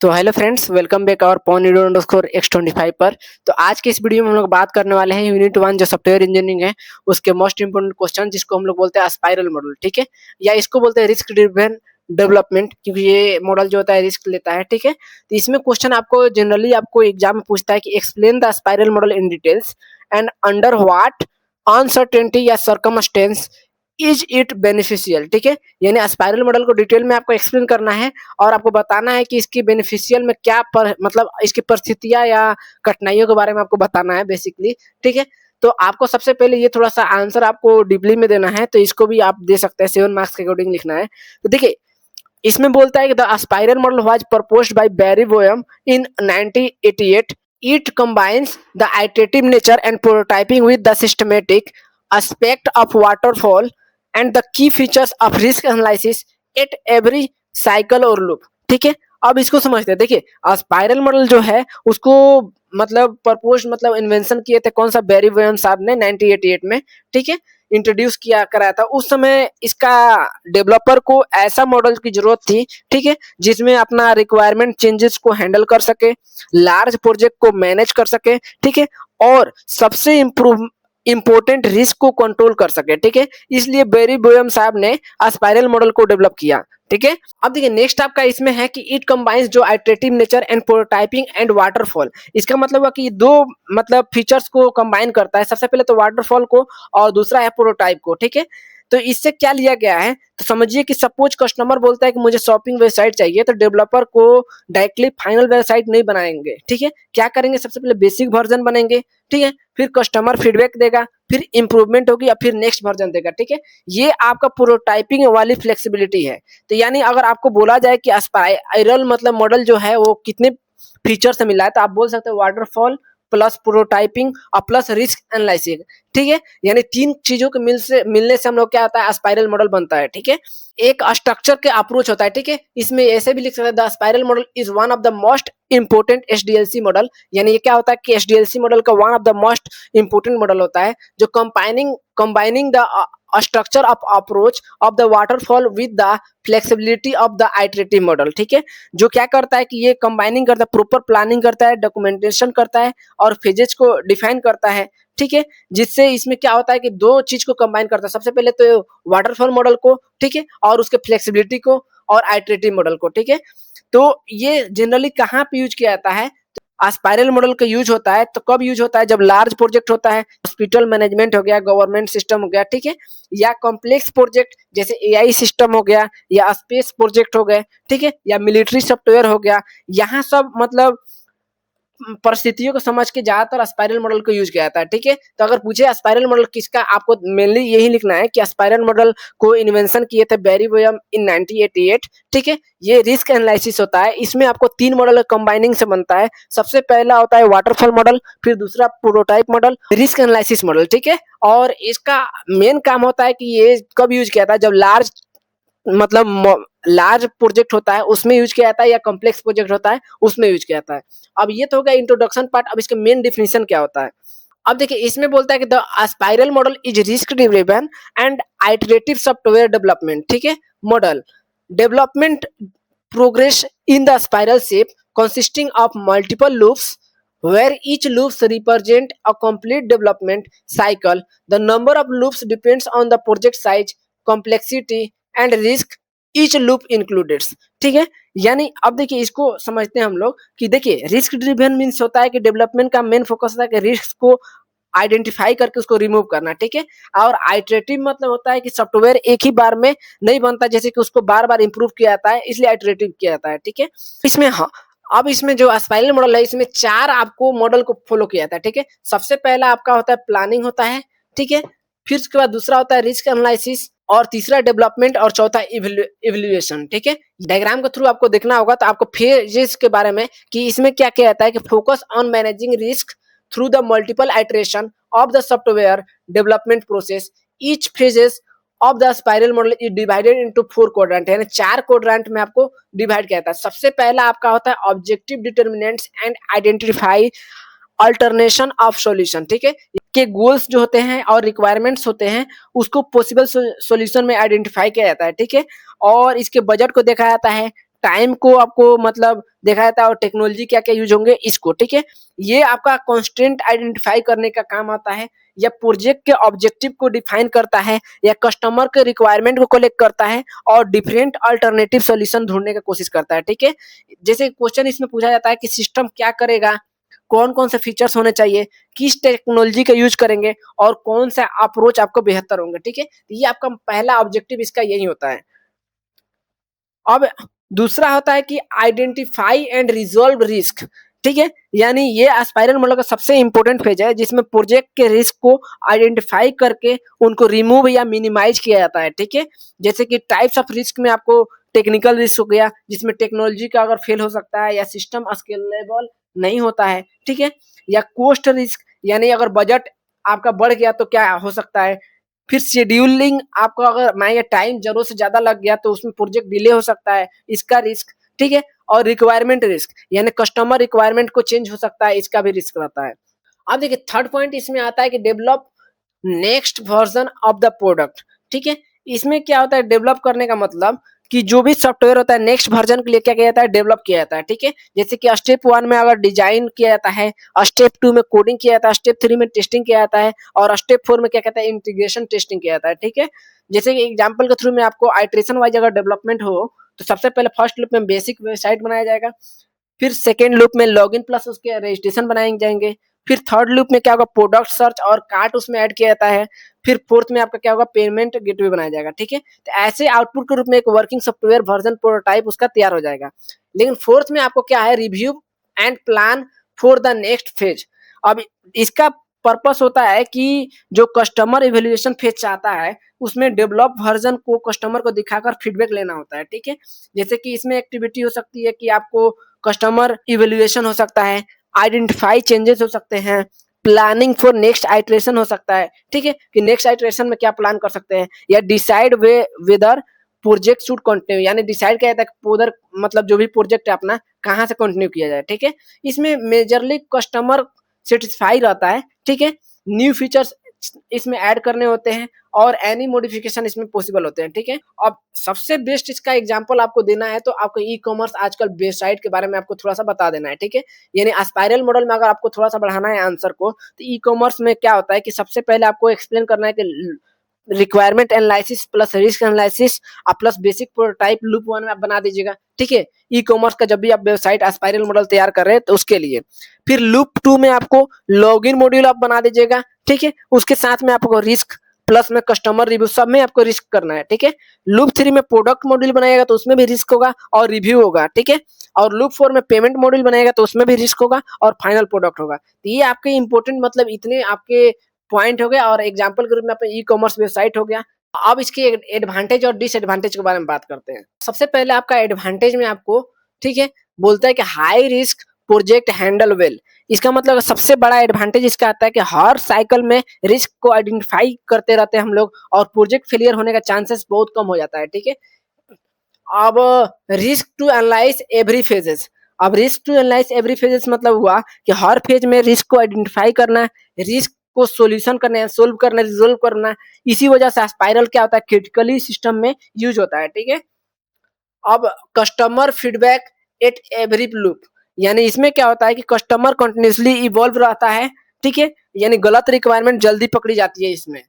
तो hello friends, welcome back और ponido_x25 पर। तो आज के इस वीडियो में हम लोग बात करने वाले हैं यूनिट 1 जो सॉफ्टवेयर इंजीनियरिंग है उसके मोस्ट इंपोर्टेंट क्वेश्चन, जिसको हम लोग बोलते हैं स्पाइरल मॉडल। ठीक है, या इसको बोलते हैं रिस्क ड्रिवन डेवलपमेंट, क्योंकि ये मॉडल जो होता है रिस्क लेता है। ठीक है, तो इसमें क्वेश्चन आपको जनरली आपको एग्जाम में पूछता है कि explain the spiral model in details and under what uncertainty या सर्कमस्टेंस इज इट बेनिफिशियल। ठीक है, यानी स्पाइरल मॉडल को डिटेल में आपको एक्सप्लेन करना है और आपको बताना है कि इसकी बेनिफिशियल में क्या मतलब इसकी परिस्थितियां या कठिनाइयों के बारे में आपको बताना है बेसिकली। ठीक है, तो आपको सबसे पहले ये थोड़ा सा आंसर आपको डीपली में देना है, तो इसको भी आप दे सकते हैं, 7 मार्क्स के अकॉर्डिंग लिखना है। तो देखिए, इसमें बोलता है कि the spiral model was proposed by Barry Boehm in 1988। It combines the iterative nature and prototyping with the systematic aspect of waterfall and the key features of risk analysis at every cycle or loop। ठीक है, अब इसको समझते हैं। देखिए, spiral model जो है उसको मतलब प्रपोज मतलब इन्वेंशन किए थे कौन सा, बैरी बोयम साहब ने 1988 में। ठीक है, इंट्रोड्यूस किया कराया था। उस समय इसका डेवलपर को ऐसा मॉडल की जरूरत थी, ठीक है, जिसमें अपना रिक्वायरमेंट चेंजेस को हैंडल कर सके, लार्ज प्रोजेक्ट को मैनेज कर सके, ठीक है, और सबसे इंपोर्टेंट रिस्क को कंट्रोल कर सके। ठीक है, इसलिए बैरी बोयम साहब ने स्पाइरल मॉडल को डेवलप किया। ठीक है, अब देखिए नेक्स्ट आपका इसमें है कि इट कंबाइंस जो iterative nature and prototyping and waterfall. इसका मतलब है कि दो मतलब फीचर्स को कंबाइन करता है। सबसे पहले तो वाटरफॉल को और दूसरा है प्रोटोटाइप को। ठीक है, तो इससे क्या लिया गया है, तो समझिए कि सपोज कस्टमर बोलता है कि मुझे शॉपिंग वेबसाइट चाहिए, तो डेवलपर को डायरेक्टली फाइनल वेबसाइट नहीं बनाएंगे। ठीक है, क्या करेंगे, सबसे पहले बेसिक वर्जन बनेंगे, ठीक है, फिर कस्टमर फीडबैक देगा, फिर इंप्रूवमेंट होगी और फिर नेक्स्ट वर्जन देगा। ठीक है, ये आपका प्रोटोटाइपिंग वाली फ्लेक्सिबिलिटी है। तो यानी अगर आपको बोला जाए कि स्पाइरल मतलब मॉडल जो है वो कितने फीचर से मिला है, तो आप बोल सकते हो वाटरफॉल प्लस प्रोटोटाइपिंग और प्लस रिस्क एनालिसिस। ठीक है, यानी तीन चीजों के मिलने से हम लोग क्या आता है, स्पाइरल मॉडल बनता है। ठीक है, एक स्ट्रक्चर के अप्रोच होता है। ठीक है, इसमें ऐसे भी लिख सकते हैं the spiral model is one of the most important SDLC model. यानी ये क्या होता है कि एसडीएलसी मॉडल का one of the most important model होता है, जो combining the structure of approach of the waterfall with the flexibility of the iterative model. ठीक है, जो क्या करता है कि ये कंबाइनिंग करता है, प्रॉपर प्लानिंग करता है, डॉक्यूमेंटेशन करता है और फेजेस को डिफाइन करता है। ठीक है, जिससे इसमें क्या होता है कि दो चीज को कंबाइन करता है, सबसे पहले तो वाटरफॉल मॉडल को, ठीक है, और उसके फ्लेक्सिबिलिटी को और आइटरेटिव मॉडल को। ठीक है, तो ये जनरली कहाँ पे यूज किया जाता है, स्पाइरल मॉडल का यूज होता है तो कब यूज होता है, जब लार्ज प्रोजेक्ट होता है, हॉस्पिटल मैनेजमेंट हो गया, गवर्नमेंट सिस्टम हो गया, ठीक है, या कॉम्प्लेक्स प्रोजेक्ट जैसे एआई सिस्टम हो गया, या स्पेस प्रोजेक्ट हो गए, ठीक है, या मिलिट्री सॉफ्टवेयर हो गया। यहाँ सब मतलब परिस्थितियों को समझ के ज्यादातर स्पाइरल मॉडल को यूज किया जाता है। ठीक है, तो अगर पूछे स्पाइरल मॉडल किसका, आपको मेनली यही लिखना है कि स्पाइरल मॉडल को इन्वेंशन किए थे बैरी बोयम इन 1988। ठीक है, ये रिस्क एनालिसिस होता है, इसमें आपको तीन मॉडल कंबाइनिंग से बनता है। सबसे पहला होता है वाटरफॉल मॉडल, फिर दूसरा prototype model, risk analysis model. ठीक है, और इसका मेन काम होता है कि ये कब यूज किया था, जब लार्ज प्रोजेक्ट होता है उसमें यूज किया जाता है, या कॉम्प्लेक्स प्रोजेक्ट होता है उसमें यूज किया जाता है। अब ये तो हो गया इंट्रोडक्शन पार्ट। अब इसका मेन डिफिनेशन क्या होता है, अब देखिए इसमें बोलता है कि the spiral model is risk driven and iterative software development. ठीक है, model development progress in the spiral shape consisting of multiple loops where each loops represent a complete development cycle. The number of loops depends on the project size, complexity and risk each loop included। ठीक है, यानी अब देखिए इसको समझते हैं हम लोग कि देखिए रिस्क ड्रिवन मीन्स होता है कि डेवलपमेंट का मेन फोकस होता है कि रिस्क को आइडेंटिफाई करके उसको रिमूव करना। ठीक है, और आइटरेटिव मतलब होता है कि सॉफ्टवेयर एक ही बार में नहीं बनता, जैसे कि उसको बार बार इंप्रूव किया जाता है, इसलिए आइटरेटिव किया जाता है। ठीक है, इसमें हाँ, अब इसमें जो स्पाइरल मॉडल है इसमें चार आपको मॉडल को फॉलो किया जाता है। ठीक है, सबसे पहला आपका होता है प्लानिंग होता है, ठीक है, फिर उसके बाद दूसरा होता है रिस्क एनालिसिस, और तीसरा डेवलपमेंट, और चौथा इवैल्यूएशन। ठीक है, डायग्राम के थ्रू आपको देखना होगा तो आपको फेजेस के बारे में कि इसमें क्या किया जाता है कि focus on managing risk through the multiple iteration of the software development process. Each phases of the spiral model is divided into 4 quadrant, यानी 4 quadrant में आपको डिवाइड किया जाता है। सबसे पहला आपका होता है objective determinants and identify alternation of solution. ठीक है, के गोल्स जो होते हैं और रिक्वायरमेंट्स होते हैं उसको पॉसिबल सॉल्यूशन में आइडेंटिफाई किया जाता है। ठीक है, और इसके बजट को देखा जाता है, टाइम को आपको मतलब देखा जाता है और टेक्नोलॉजी क्या-क्या यूज़ होंगे इसको, ठीक है? ये आपका कंस्ट्रेंट आइडेंटिफाई करने का काम आता है, या प्रोजेक्ट के ऑब्जेक्टिव को डिफाइन करता है, या कस्टमर के रिक्वायरमेंट को कलेक्ट करता है और डिफरेंट अल्टरनेटिव सॉल्यूशन ढूँढने की कोशिश करता है, ठीक है? जैसे क्वेश्चन इसमें पूछा जाता है कि सिस्टम क्या करेगा, कौन-कौन से फीचर्स होने चाहिए, किस टेक्नोलॉजी का यूज़ करेंगे और कौन सा अप्रोच आपको बेहतर होंगे, ठीक है? ये आपका पहला ऑब्जेक्टिव इसका यही होता है। अब दूसरा होता है कि आइडेंटिफाई एंड रिज़ॉल्व रिस्क, ठीक है? यानी ये स्पाइरल मॉडल का सबसे इम्पोर्टेंट फेज है जिसमें प्रोजेक्ट के रिस्क को आइडेंटिफाई करके उनको रिमूव या मिनिमाइज किया जाता है, ठीक है? जैसे कि टाइप्स ऑफ रिस्क में आपको टेक्निकल रिस्क हो गया, जिसमें टेक्नोलॉजी का अगर फेल हो सकता है या सिस्टम स्केलेबल नहीं होता है, ठीक है? या कॉस्ट रिस्क, यानी अगर बजट आपका बढ़ गया तो क्या हो सकता है? फिर शेड्यूलिंग, आपको अगर मान लीजिए टाइम ज़रूरत से ज़्यादा लग गया तो उसमें प्रोजेक्ट डिले हो सकता है, इसका रिस्क, ठीक है? और रिक्वायरमेंट रिस्क, यानी कस्टमर रिक्वायरमेंट को चेंज हो सकता है, इसका भी रिस्क रहता है। अब देखिए थर्ड पॉइंट इसमें आता है कि develop next version of the product, ठीक है? इसमें क्या होता है डेवलप करने का मतलब कि जो भी सॉफ्टवेयर होता है नेक्स्ट वर्जन के लिए क्या किया जाता है डेवलप किया जाता है, ठीक है? जैसे कि स्टेप 1 में अगर डिजाइन किया जाता है, स्टेप 2 में कोडिंग किया जाता है, स्टेप 3 में टेस्टिंग किया जाता है और स्टेप 4 में क्या कहता है इंटीग्रेशन टेस्टिंग किया जाता है, ठीक है? जैसे कि एग्जांपल के थ्रू में आपको आइटरेशन वाइज अगर डेवलपमेंट हो तो सबसे पहले फर्स्ट लूप में बेसिक वेबसाइट बनाया जाएगा, फिर सेकेंड लूप में लॉगिन प्लस उसके रजिस्ट्रेशन बनाए जाएंगे, फिर थर्ड लूप में क्या होगा प्रोडक्ट सर्च और कार्ट उसमें ऐड किया जाता है, फिर फोर्थ में आपका क्या होगा पेमेंट गेटवे बनाया जाएगा, ठीक है? तो ऐसे आउटपुट के रूप में एक वर्किंग सॉफ्टवेयर वर्जन प्रोटोटाइप उसका तैयार हो जाएगा। लेकिन फोर्थ में आपको क्या है review and plan for the next phase. अब इसका पर्पस होता है कि जो कस्टमर इवेल्युएशन फेज चाहता है उसमें डेवलप वर्जन को कस्टमर को दिखाकर फीडबैक लेना होता है, ठीक है? जैसे कि इसमें एक्टिविटी हो सकती है कि आपको कस्टमर इवेल्युएशन हो सकता है, आइडेंटिफाई चेंजेस हो सकते हैं, प्लानिंग फॉर नेक्स्ट आइटरेशन हो सकता है, ठीक है? कि नेक्स्ट आइटरेशन में क्या प्लान कर सकते हैं, या decide way whether project should continue, यानी डिसाइड किया जाता है कि उधर मतलब जो भी प्रोजेक्ट है अपना कहाँ से कंटिन्यू किया जाए, ठीक है? इसमें मेजरली कस्टमर सेटिस्फाई रहता है, ठीक है? न्यू फीचर्स इसमें ऐड करने होते हैं और एनी मॉडिफिकेशन इसमें पॉसिबल होते हैं, ठीक है? अब सबसे बेस्ट इसका एग्जांपल आपको देना है तो आपको ई कॉमर्स आजकल वेबसाइट के बारे में आपको थोड़ा सा बता देना है, ठीक है? यानी स्पाइरल मॉडल में अगर आपको थोड़ा सा बढ़ाना है आंसर को तो ई कॉमर्स में क्या होता है कि सबसे पहले आपको एक्सप्लेन करना है कि requirement analysis plus risk analysis plus basic prototype loop 1 में आप बना दीजिएगा, ठीक है? ई कॉमर्स का जब भी आप वेबसाइट स्पाइरल मॉडल तैयार कर रहे हैं तो उसके लिए। फिर लूप 2 में आपको लॉगिन मॉड्यूल आप बना दीजिएगा, ठीक है? उसके साथ में आपको रिस्क प्लस में कस्टमर रिव्यू सब में आपको रिस्क करना है, ठीक है? लूप 3 में प्रोडक्ट मॉड्यूल बनाएगा तो उसमें भी रिस्क होगा और रिव्यू होगा, ठीक है? और लूप 4 में पेमेंट मॉड्यूल बनाएगा तो उसमें भी रिस्क होगा और फाइनल प्रोडक्ट होगा। तो ये आपके इंपॉर्टेंट मतलब इतने आपके पॉइंट हो गए और एग्जांपल के रूप में आपका ई कॉमर्स वेबसाइट हो गया। अब इसके एडवांटेज और डिसएडवांटेज के बारे में बात करते हैं। सबसे पहले आपका एडवांटेज में आपको, ठीक है, बोलता है कि high risk project handle well. इसका मतलब सबसे बड़ा एडवांटेज इसका आता है कि हर साइकिल में रिस्क को आइडेंटिफाई करते रहते हैं हम लोग और प्रोजेक्ट फेलियर होने का चांसेस बहुत कम हो जाता है, ठीक है? अब risk to analyse every phases. अब risk to analyse every phases मतलब हुआ कि हर फेज में रिस्क को आइडेंटिफाई करना, रिस्क को सॉल्यूशन करना है, सोल्व करना, रिजोल्व करना। इसी वजह से स्पाइरल क्या होता है क्रिटिकली सिस्टम में यूज होता है, ठीक है? अब customer feedback at every loop, यानी इसमें क्या होता है कि कस्टमर कंटिन्यूअसली इवॉल्व रहता है, ठीक है? यानी गलत रिक्वायरमेंट जल्दी पकड़ी जाती है इसमें।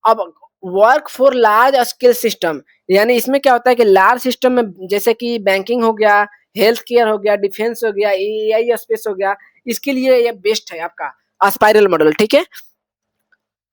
अब work for large scale system, यानी इसमें क्या होता है कि लार्ज सिस्टम में जैसे कि बैंकिंग हो गया, हेल्थ केयर हो गया, डिफेंस हो गया, एआई स्पेस हो गया, इसके लिए ये बेस्ट है आपका स्पाइरल मॉडल, ठीक है?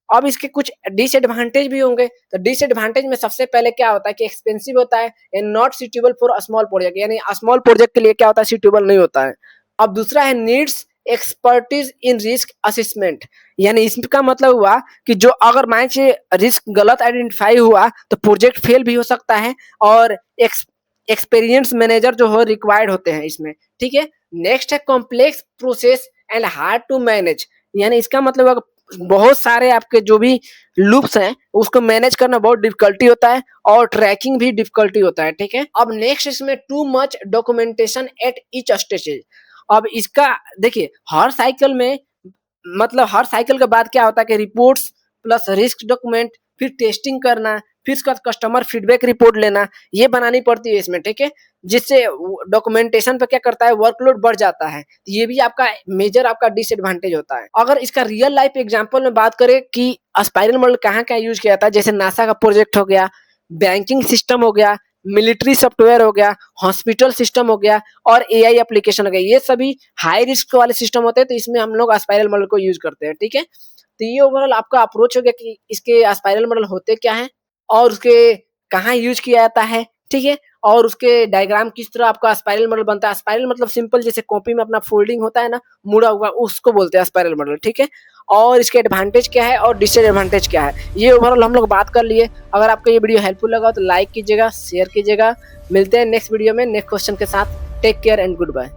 अब इसके कुछ डिसएडवांटेज भी होंगे, तो डिसएडवांटेज में सबसे पहले क्या होता है कि एक्सपेंसिव होता है and not suitable for a small project, यानी स्मॉल प्रोजेक्ट के लिए क्या होता है सूटेबल नहीं होता है। अब दूसरा है needs expertise in risk assessment, यानी इसका मतलब हुआ कि जो अगर मान से रिस्क गलत आइडेंटिफाई हुआ तो प्रोजेक्ट फेल भी हो सकता है और एक्सपीरियंस मैनेजर जो हो रिक्वायर्ड होते हैं इसमें, ठीक है? नेक्स्ट है complex process and hard to manage, यानी इसका मतलब बहुत सारे आपके जो भी लूप्स हैं उसको मैनेज करना बहुत डिफिकल्टी होता है और ट्रैकिंग भी डिफिकल्टी होता है, ठीक है? अब नेक्स्ट इसमें too much documentation at each stage. अब इसका देखिए हर साइकिल में मतलब हर साइकिल के बाद क्या होता है कि रिपोर्ट्स प्लस रिस्क डॉक्यूमेंट, फिर टेस्टिंग करना, फिर उसका कस्टमर फीडबैक रिपोर्ट लेना, ये बनानी पड़ती है इसमें, ठीक है, जिससे डॉक्यूमेंटेशन पे क्या करता है, वर्कलोड बढ़ जाता है। ये भी आपका मेजर आपका डिसएडवांटेज होता है। अगर इसका रियल लाइफ एग्जांपल में बात करें कि स्पाइरल मॉडल कहाँ यूज किया जाता है, जैसे नासा का प्रोजेक्ट हो गया, बैंकिंग सिस्टम हो गया, मिलिट्री सॉफ्टवेयर हो गया, हॉस्पिटल सिस्टम हो गया और एआई एप्लीकेशन हो गया, ये सभी हाई रिस्क वाले सिस्टम होते हैं, तो इसमें हम लोग स्पाइरल मॉडल को यूज करते हैं, ठीक है। तो ये ओवरऑल आपका अप्रोच हो गया कि इसके स्पाइरल मॉडल होते क्या हैं और उसके कहाँ यूज किया जाता है, ठीक है, और उसके डायग्राम किस तरह आपका स्पाइरल मॉडल बनता है। स्पाइरल मतलब सिंपल जैसे कॉपी में अपना फोल्डिंग होता है ना, मुड़ा हुआ, उसको बोलते हैं स्पाइरल मॉडल, ठीक है। और इसके एडवांटेज क्या है और डिसएडवांटेज क्या है, ये ओवरऑल हम लोग बात कर लिए। अगर आपको ये वीडियो हेल्पफुल लगा तो लाइक कीजिएगा, शेयर कीजिएगा। मिलते हैं नेक्स्ट वीडियो में नेक्स्ट क्वेश्चन के साथ। Take care and good bye.